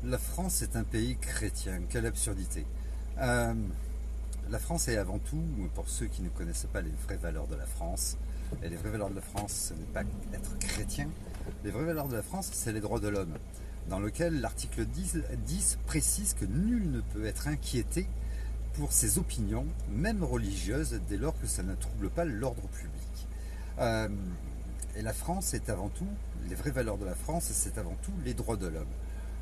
La France est un pays chrétien, quelle absurdité. La France est avant tout, pour ceux qui ne connaissent pas les vraies valeurs de la France, et les vraies valeurs de la France, ce n'est pas être chrétien, les vraies valeurs de la France, c'est les droits de l'homme, dans lequel l'article 10 précise que nul ne peut être inquiété pour ses opinions, même religieuses, dès lors que ça ne trouble pas l'ordre public. Et la France est avant tout, les vraies valeurs de la France, c'est avant tout les droits de l'homme.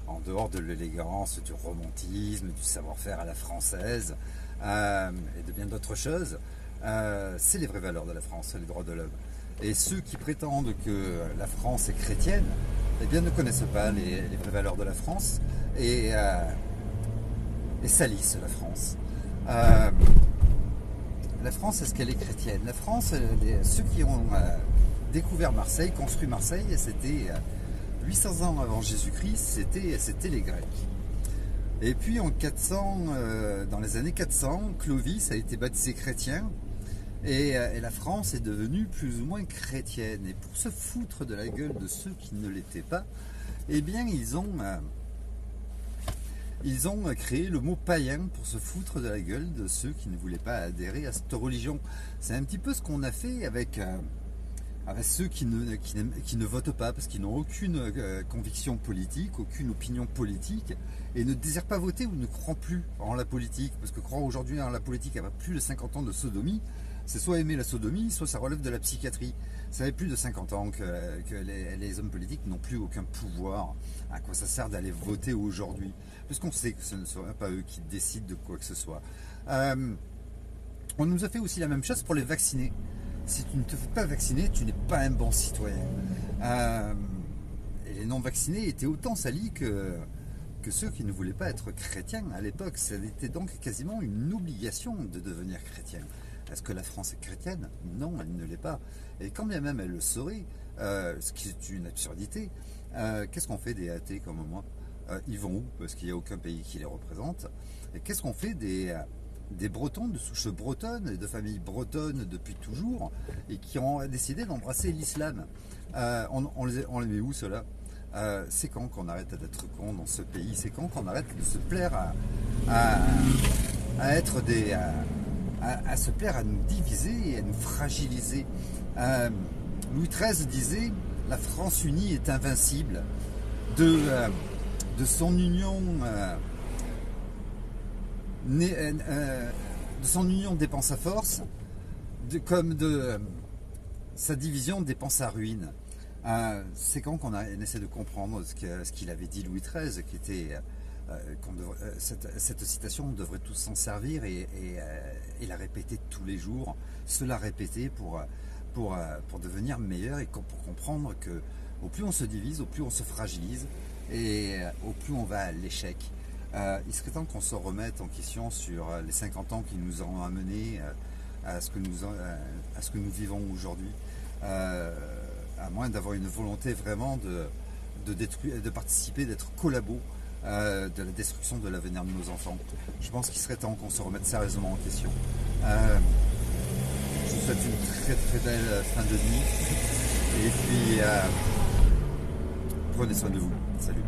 En dehors de l'élégance, du romantisme, du savoir-faire à la française, et de bien d'autres choses, c'est les vraies valeurs de la France, les droits de l'homme. Et ceux qui prétendent que la France est chrétienne, eh bien ne connaissent pas les vraies valeurs de la France et salissent la France. La France, est-ce qu'elle est chrétienne? La France, ceux qui ont découvert Marseille, construit Marseille, c'était 800 ans avant Jésus-Christ, c'était les Grecs. Et puis en 400, dans les années 400, Clovis a été baptisé chrétien et la France est devenue plus ou moins chrétienne. Et pour se foutre de la gueule de ceux qui ne l'étaient pas, eh bien ils ont créé le mot païen pour se foutre de la gueule de ceux qui ne voulaient pas adhérer à cette religion. C'est un petit peu ce qu'on a fait avec ceux qui ne votent pas, parce qu'ils n'ont aucune conviction politique, aucune opinion politique, et ne désirent pas voter ou ne croient plus en la politique. Parce que croire aujourd'hui en la politique avec plus de 50 ans de sodomie, c'est soit aimer la sodomie, soit ça relève de la psychiatrie. Ça fait plus de 50 ans que les hommes politiques n'ont plus aucun pouvoir. À quoi ça sert d'aller voter aujourd'hui? Puisqu'on sait que ce ne sera pas eux qui décident de quoi que ce soit. On nous a fait aussi la même chose pour les vaccinés. Si tu ne te fais pas vacciner, tu n'es pas un bon citoyen. Et les non-vaccinés étaient autant salis que ceux qui ne voulaient pas être chrétiens à l'époque. C'était donc quasiment une obligation de devenir chrétien. Est-ce que la France est chrétienne? Non, elle ne l'est pas. Et quand bien même elle le serait, ce qui est une absurdité, qu'est-ce qu'on fait des athées comme moi? Ils vont où? Parce qu'il n'y a aucun pays qui les représente. Et qu'est-ce qu'on fait des Bretons de souche bretonne et de famille bretonne depuis toujours et qui ont décidé d'embrasser l'islam? On les met où ceux-là? C'est quand qu'on arrête d'être con dans ce pays? C'est quand qu'on arrête de se plaire à se plaire à nous diviser et à nous fragiliser? Louis XIII disait: la France unie est invincible. De son union dépend sa force, comme de sa division dépend sa ruine. C'est quand qu'on essaie de comprendre ce qu'il avait dit Louis XIII, qui était cette citation, on devrait tous s'en servir et la répéter tous les jours, cela répéter pour devenir meilleur et pour comprendre que au plus on se divise, au plus on se fragilise et au plus on va à l'échec. Il serait temps qu'on se remette en question sur les 50 ans qui nous ont amenés à ce que nous vivons aujourd'hui, à moins d'avoir une volonté vraiment de participer, d'être collabo de la destruction de l'avenir de nos enfants. Je pense qu'il serait temps qu'on se remette sérieusement en question. Je vous souhaite une très très belle fin de nuit et puis prenez soin de vous. Salut.